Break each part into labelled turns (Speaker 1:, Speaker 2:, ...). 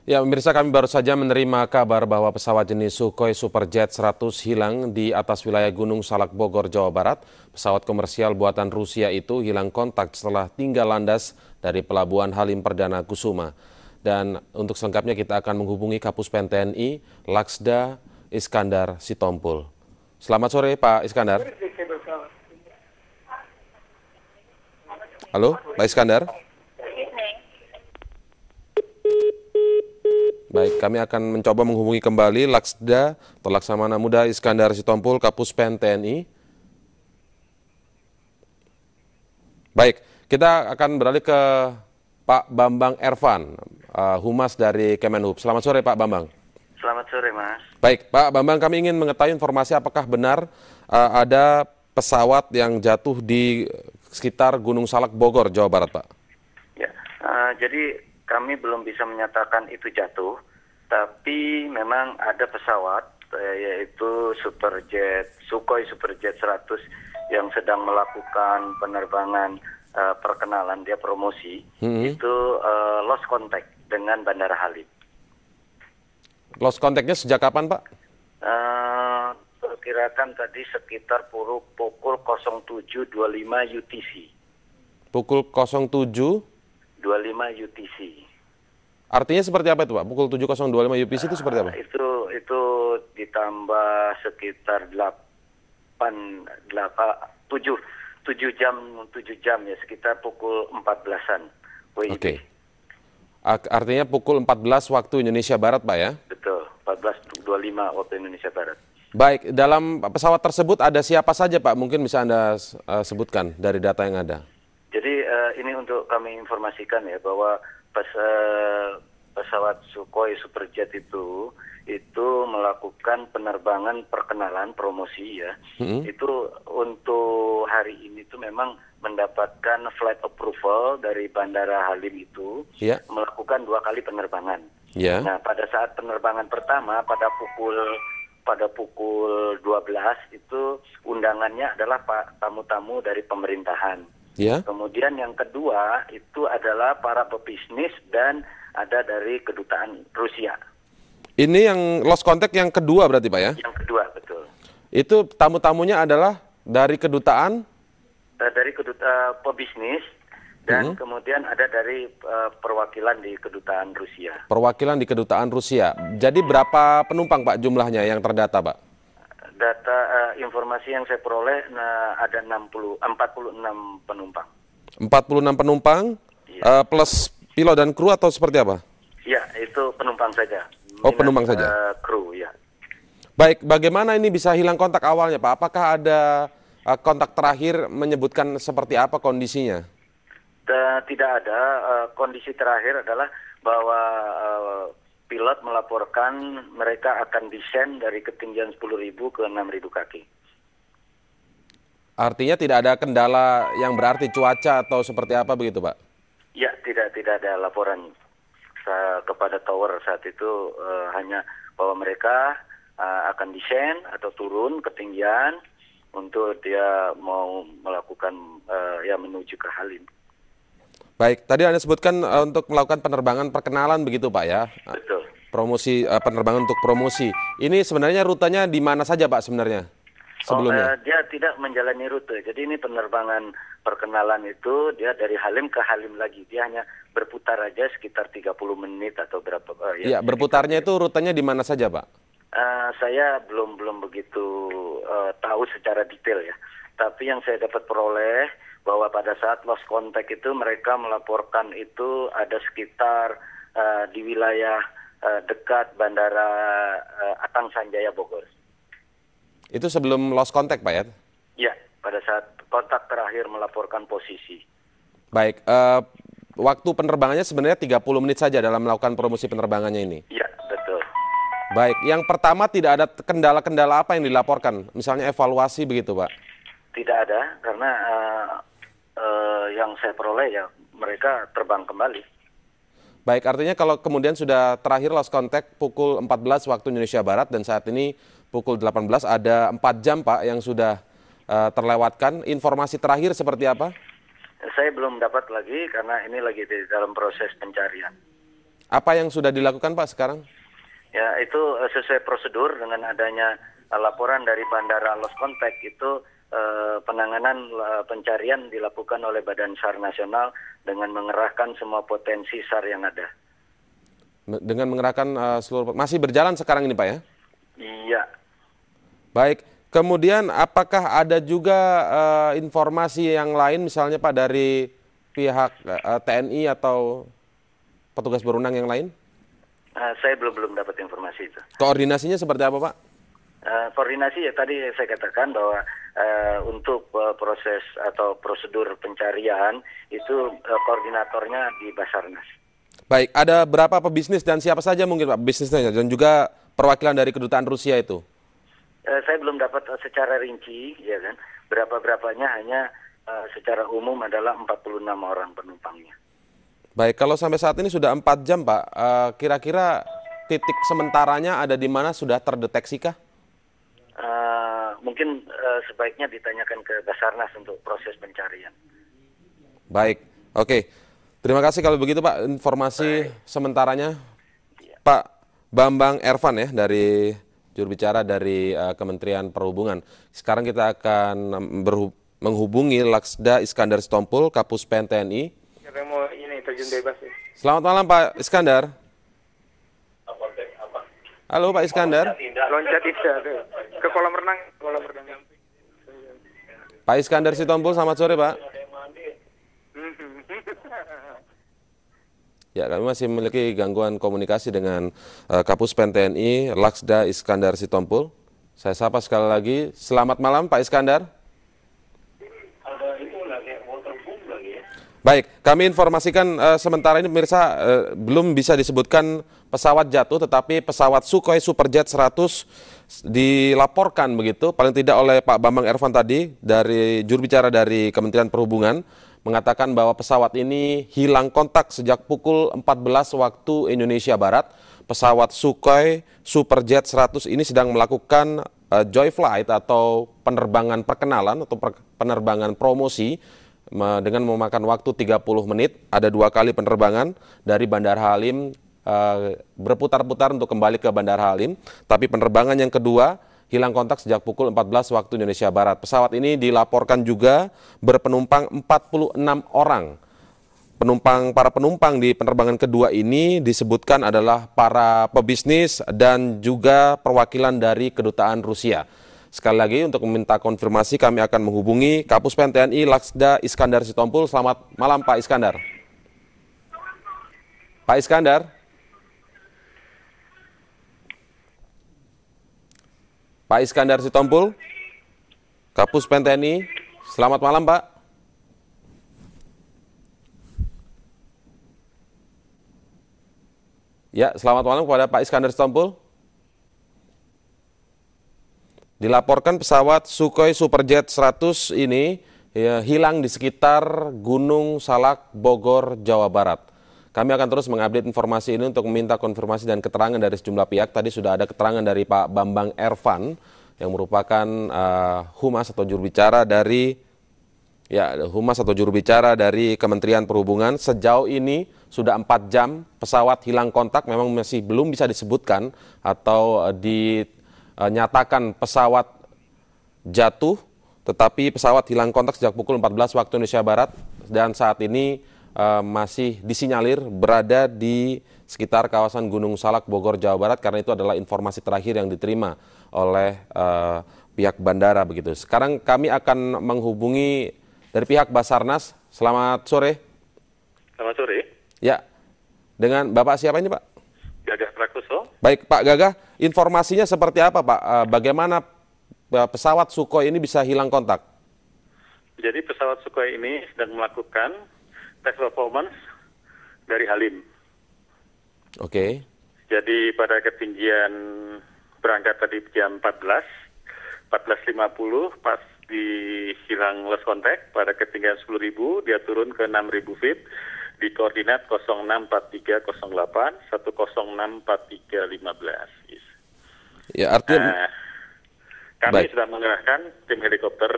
Speaker 1: Ya, pemirsa, kami baru saja menerima kabar bahwa pesawat jenis Sukhoi Superjet 100 hilang di atas wilayah Gunung Salak, Bogor, Jawa Barat. Pesawat komersial buatan Rusia itu hilang kontak setelah tinggal landas dari Pelabuhan Halim Perdana Kusuma. Dan untuk selengkapnya kita akan menghubungi Kapuspen TNI, Laksda Iskandar Sitompul. Selamat sore, Pak Iskandar. Halo, Pak Iskandar. Baik, kami akan mencoba menghubungi kembali Laksda atau Laksamana Muda Iskandar Sitompul, Kapuspen TNI. Baik, kita akan beralih ke Pak Bambang Ervan, Humas dari Kemenhub. Selamat sore, Pak Bambang.
Speaker 2: Selamat sore, Mas.
Speaker 1: Baik, Pak Bambang, kami ingin mengetahui informasi apakah benar ada pesawat yang jatuh di sekitar Gunung Salak, Bogor, Jawa Barat, Pak?
Speaker 2: Ya, jadi kami belum bisa menyatakan itu jatuh, tapi memang ada pesawat yaitu Sukhoi Superjet 100 yang sedang melakukan penerbangan perkenalan, dia promosi, itu lost contact dengan Bandara Halim.
Speaker 1: Lost contact-nya sejak kapan, Pak?
Speaker 2: Perkirakan tadi sekitar pukul 07.25 UTC.
Speaker 1: Pukul 07.25
Speaker 2: UTC.
Speaker 1: Artinya seperti apa itu, Pak? Pukul 7.25 UTC itu seperti apa?
Speaker 2: Itu ditambah sekitar 7 jam ya, sekitar pukul 14-an WIB.
Speaker 1: Oke. Artinya pukul 14 waktu Indonesia Barat, Pak, ya?
Speaker 2: Betul, 14.25 waktu Indonesia Barat.
Speaker 1: Baik, dalam pesawat tersebut ada siapa saja, Pak? Mungkin bisa Anda sebutkan dari data yang ada.
Speaker 2: Jadi ini untuk kami informasikan ya bahwa pesawat Sukhoi Superjet itu melakukan penerbangan perkenalan promosi ya. Itu untuk hari ini itu memang mendapatkan flight approval dari Bandara Halim itu melakukan 2 kali penerbangan. Nah, pada saat penerbangan pertama pada pukul 12 itu undangannya adalah tamu-tamu dari pemerintahan. Kemudian yang kedua itu adalah para pebisnis dan ada dari kedutaan Rusia.
Speaker 1: Ini yang lost contact yang kedua berarti, Pak, ya?
Speaker 2: Yang kedua, betul.
Speaker 1: Itu tamu-tamunya adalah dari kedutaan?
Speaker 2: Dari kedutaan pebisnis dan kemudian ada dari perwakilan di kedutaan Rusia. Perwakilan
Speaker 1: di kedutaan Rusia. Jadi berapa penumpang, Pak, jumlahnya yang terdata, Pak?
Speaker 2: Data informasi yang saya peroleh ada 46 penumpang.
Speaker 1: 46 penumpang plus pilot dan kru atau seperti apa?
Speaker 2: Ya, itu penumpang saja.
Speaker 1: Penumpang saja.
Speaker 2: Kru, ya.
Speaker 1: Baik, bagaimana ini bisa hilang kontak awalnya, Pak? Apakah ada kontak terakhir menyebutkan seperti apa kondisinya?
Speaker 2: Tidak ada. Kondisi terakhir adalah bahwa pilot melaporkan mereka akan descend dari ketinggian 10.000 ke 6.000 kaki.
Speaker 1: Artinya tidak ada kendala yang berarti cuaca atau seperti apa begitu, Pak?
Speaker 2: Ya, tidak ada laporan kepada tower saat itu, hanya bahwa mereka akan descend atau turun ketinggian untuk dia mau melakukan menuju ke Halim.
Speaker 1: Baik, tadi Anda sebutkan untuk melakukan penerbangan perkenalan begitu, Pak, ya?
Speaker 2: Betul.
Speaker 1: Promosi, penerbangan untuk promosi. Ini sebenarnya rutenya di mana saja, Pak, sebenarnya? Sebelumnya?
Speaker 2: Dia tidak menjalani rute. Jadi ini penerbangan perkenalan itu dia dari Halim ke Halim lagi. Dia hanya berputar aja sekitar 30 menit atau berapa.
Speaker 1: Iya, berputarnya itu rutenya di mana saja, Pak?
Speaker 2: Saya belum begitu tahu secara detail ya. Tapi yang saya dapat peroleh bahwa pada saat lost contact itu mereka melaporkan itu ada sekitar di wilayah dekat Bandara Atang Sanjaya Bogor.
Speaker 1: Itu sebelum lost contact, Pak, ya?
Speaker 2: Ya, pada saat kontak terakhir melaporkan posisi.
Speaker 1: Baik, waktu penerbangannya sebenarnya 30 menit saja dalam melakukan promosi penerbangannya ini?
Speaker 2: Ya, betul.
Speaker 1: Baik, yang pertama tidak ada kendala-kendala apa yang dilaporkan? Misalnya evaluasi begitu, Pak?
Speaker 2: Tidak ada, karena yang saya peroleh ya mereka terbang kembali.
Speaker 1: Baik, artinya kalau kemudian sudah terakhir lost contact pukul 14 waktu Indonesia Barat dan saat ini pukul 18 ada 4 jam, Pak, yang sudah terlewatkan. Informasi terakhir seperti apa?
Speaker 2: Saya belum dapat lagi karena ini lagi di dalam proses pencarian.
Speaker 1: Apa yang sudah dilakukan Pak sekarang?
Speaker 2: Ya, itu sesuai prosedur dengan adanya laporan dari Bandara Lost Contact itu penanganan pencarian dilakukan oleh Badan SAR Nasional dengan mengerahkan semua potensi SAR yang ada.
Speaker 1: Dengan mengerahkan seluruh... Masih berjalan sekarang ini Pak ya?
Speaker 2: Iya.
Speaker 1: Baik, kemudian apakah ada juga informasi yang lain misalnya Pak dari pihak TNI atau petugas berwenang yang lain?
Speaker 2: Saya belum dapat informasi itu.
Speaker 1: Koordinasinya seperti apa Pak?
Speaker 2: Koordinasi ya tadi saya katakan bahwa untuk proses atau prosedur pencarian itu koordinatornya di Basarnas.
Speaker 1: Baik, ada berapa pebisnis dan siapa saja mungkin Pak bisnisnya dan juga perwakilan dari kedutaan Rusia itu?
Speaker 2: Saya belum dapat secara rinci, ya kan. Berapa-berapanya hanya secara umum adalah 46 orang penumpangnya.
Speaker 1: Baik, kalau sampai saat ini sudah 4 jam Pak, kira-kira titik sementaranya ada di mana sudah terdeteksikah?
Speaker 2: Mungkin sebaiknya ditanyakan ke Basarnas untuk proses pencarian.
Speaker 1: Baik, oke. Terima kasih kalau begitu Pak, informasi sementaranya. Pak Bambang Ervan ya, dari jurubicara dari Kementerian Perhubungan. Sekarang kita akan menghubungi Laksda Iskandar Sitompul, Kapus Pen TNI.
Speaker 3: Siapa yang mau ini terjun bebas ya?
Speaker 1: Selamat malam Pak Iskandar. Halo Pak Iskandar.
Speaker 3: Loncat indah tuh. Ke kolam renang.
Speaker 1: Pak Iskandar Sitompul, selamat sore Pak. Ya, kami masih memiliki gangguan komunikasi dengan Kapus Pen TNI, Laksda Iskandar Sitompul. Saya sapa sekali lagi. Selamat malam Pak Iskandar. Baik, kami informasikan sementara ini pemirsa belum bisa disebutkan pesawat jatuh, tetapi pesawat Sukhoi Superjet 100 dilaporkan begitu, paling tidak oleh Pak Bambang Ervan tadi, dari jurubicara dari Kementerian Perhubungan, mengatakan bahwa pesawat ini hilang kontak sejak pukul 14 waktu Indonesia Barat. Pesawat Sukhoi Superjet 100 ini sedang melakukan joy flight atau penerbangan perkenalan atau penerbangan promosi dengan memakan waktu 30 menit. Ada 2 kali penerbangan dari Bandara Halim berputar-putar untuk kembali ke Bandara Halim. Tapi penerbangan yang kedua hilang kontak sejak pukul 14 waktu Indonesia Barat. Pesawat ini dilaporkan juga berpenumpang 46 orang. Para penumpang di penerbangan kedua ini disebutkan adalah para pebisnis dan juga perwakilan dari kedutaan Rusia. Sekali lagi untuk meminta konfirmasi kami akan menghubungi Kapus Pen TNI Laksda Iskandar Sitompul. Selamat malam Pak Iskandar. Pak Iskandar. Pak Iskandar Sitompul, Kapus Pen TNI. Selamat malam Pak. Ya, selamat malam kepada Pak Iskandar Sitompul. Dilaporkan pesawat Sukhoi Superjet 100 ini hilang di sekitar Gunung Salak, Bogor, Jawa Barat. Kami akan terus mengupdate informasi ini untuk meminta konfirmasi dan keterangan dari sejumlah pihak. Tadi sudah ada keterangan dari Pak Bambang Ervan yang merupakan humas atau jurubicara dari Kementerian Perhubungan. Sejauh ini sudah 4 jam pesawat hilang kontak, memang masih belum bisa disebutkan atau dinyatakan pesawat jatuh, tetapi pesawat hilang kontak sejak pukul 14 waktu Indonesia Barat dan saat ini masih disinyalir berada di sekitar kawasan Gunung Salak, Bogor, Jawa Barat, karena itu adalah informasi terakhir yang diterima oleh pihak bandara begitu. Sekarang kami akan menghubungi dari pihak Basarnas. Selamat sore.
Speaker 4: Selamat sore.
Speaker 1: Ya, dengan Bapak siapa ini Pak?
Speaker 4: Gagah Prakoso.
Speaker 1: Baik Pak Gagah, informasinya seperti apa Pak? Bagaimana pesawat Sukhoi ini bisa hilang kontak?
Speaker 4: Jadi pesawat Sukhoi ini sedang melakukan tes performance dari Halim.
Speaker 1: Oke.
Speaker 4: Jadi pada ketinggian berangkat tadi jam 14.50 pas hilang lost contact pada ketinggian 10.000 dia turun ke 6.000 feet di koordinat 064308 106315.
Speaker 1: Ya artinya
Speaker 4: kami sudah mengerahkan tim helikopter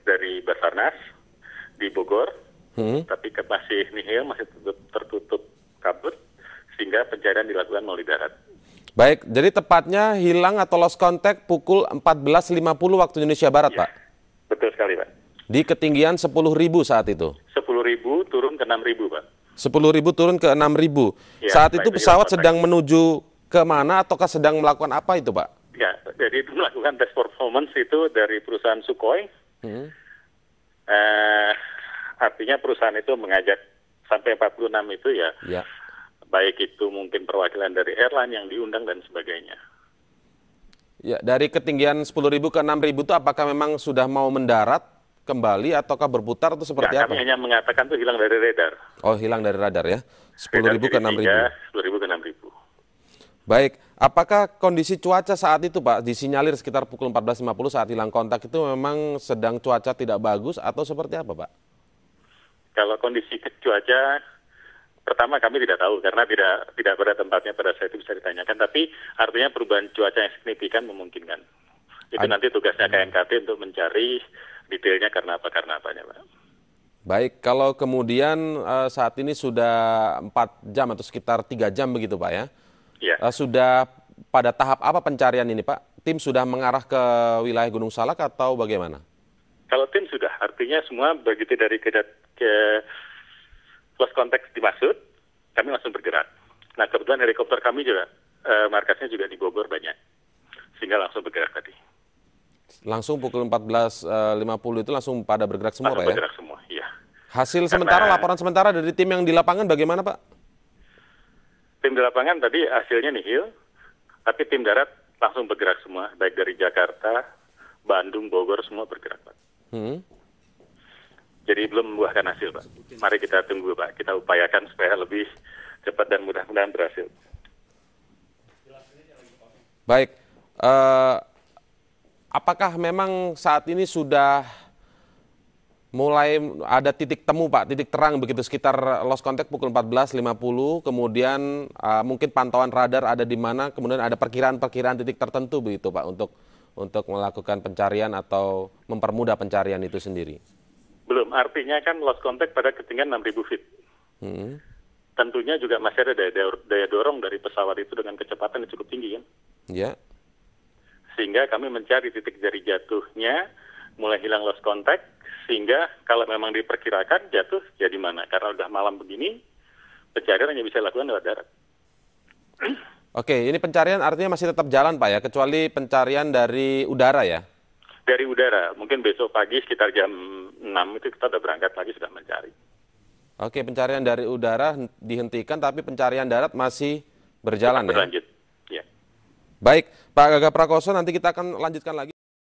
Speaker 4: dari Basarnas di Bogor, tapi masih nihil, masih tertutup kabut, sehingga sehingga pencarian dilakukan melalui darat.
Speaker 1: Baik, jadi tepatnya hilang atau lost contact pukul 14.50 waktu Indonesia Barat,
Speaker 4: Ya,
Speaker 1: Pak?
Speaker 4: betul sekali, Pak.
Speaker 1: Di ketinggian 10.000 saat itu?
Speaker 4: 10.000 turun ke 6.000, Pak.
Speaker 1: 10.000 turun ke 6.000.
Speaker 4: Ya,
Speaker 1: Saat itu
Speaker 4: baik,
Speaker 1: pesawat
Speaker 4: hilang
Speaker 1: sedang menuju ke mana ataukah sedang melakukan apa itu, Pak?
Speaker 4: Ya, jadi itu melakukan tes performance itu dari perusahaan Sukhoi. Artinya perusahaan itu mengajak sampai 46 itu ya,
Speaker 1: Ya.
Speaker 4: baik itu mungkin perwakilan dari airline yang diundang dan sebagainya.
Speaker 1: Ya, dari ketinggian 10.000 ke 6.000 itu apakah memang sudah mau mendarat kembali ataukah berputar atau seperti
Speaker 4: Ya,
Speaker 1: apa?
Speaker 4: kami hanya mengatakan itu hilang dari radar.
Speaker 1: Oh, hilang dari radar ya. 10.000 ke 6.000.
Speaker 4: 10.000 ke 6.000.
Speaker 1: Baik, apakah kondisi cuaca saat itu, Pak, disinyalir sekitar pukul 14.50 saat hilang kontak itu memang sedang cuaca tidak bagus atau seperti apa, Pak?
Speaker 4: Kalau kondisi cuaca, pertama kami tidak tahu karena tidak pada tempatnya pada saat itu bisa ditanyakan. Tapi artinya perubahan cuaca yang signifikan memungkinkan. Itu nanti tugasnya KNKT untuk mencari detailnya karena apanya, Pak.
Speaker 1: Baik, kalau kemudian saat ini sudah 4 jam atau sekitar 3 jam begitu, Pak ya?
Speaker 4: Ya.
Speaker 1: Sudah pada tahap apa pencarian ini, Pak? Tim sudah mengarah ke wilayah Gunung Salak atau bagaimana?
Speaker 4: Kalau tim sudah, artinya semua begitu dari ke close contact dimaksud, kami langsung bergerak. Nah, kebetulan helikopter kami juga, markasnya juga di Bogor banyak, sehingga langsung bergerak tadi.
Speaker 1: Langsung pukul 14.50 itu langsung pada bergerak semua,
Speaker 4: Langsung
Speaker 1: Pak ya?
Speaker 4: bergerak semua, iya.
Speaker 1: Hasil sementara, laporan sementara dari tim yang di lapangan bagaimana, Pak?
Speaker 4: Tim di lapangan tadi hasilnya nihil, tapi tim darat langsung bergerak semua, baik dari Jakarta, Bandung, Bogor, semua bergerak, Pak. Jadi belum membuahkan hasil, Pak. Mari kita tunggu, Pak. Kita upayakan supaya lebih cepat dan mudah-mudahan berhasil.
Speaker 1: Baik, apakah memang saat ini sudah mulai ada titik temu, Pak, titik terang begitu sekitar lost contact pukul 14.50, kemudian mungkin pantauan radar ada di mana, kemudian ada perkiraan-perkiraan titik tertentu begitu, Pak, untuk melakukan pencarian atau mempermudah pencarian itu sendiri?
Speaker 4: Belum, artinya kan lost contact pada ketinggian 6.000 feet. Tentunya juga masih ada daya dorong dari pesawat itu dengan kecepatan yang cukup tinggi kan.
Speaker 1: Ya.
Speaker 4: Sehingga kami mencari titik jari jatuhnya, mulai hilang lost contact, sehingga kalau memang diperkirakan jatuh jadi mana. Karena udah malam begini, pencarian hanya bisa dilakukan lewat darat.
Speaker 1: Oke, ini pencarian artinya masih tetap jalan, Pak ya, kecuali pencarian dari udara ya?
Speaker 4: Dari udara, mungkin besok pagi sekitar jam 6 itu kita udah berangkat lagi sudah mencari.
Speaker 1: Oke, pencarian dari udara dihentikan, tapi pencarian darat masih berjalan ya?
Speaker 4: Berlanjut, ya.
Speaker 1: Baik, Pak Gagap Prakoso, nanti kita akan lanjutkan lagi.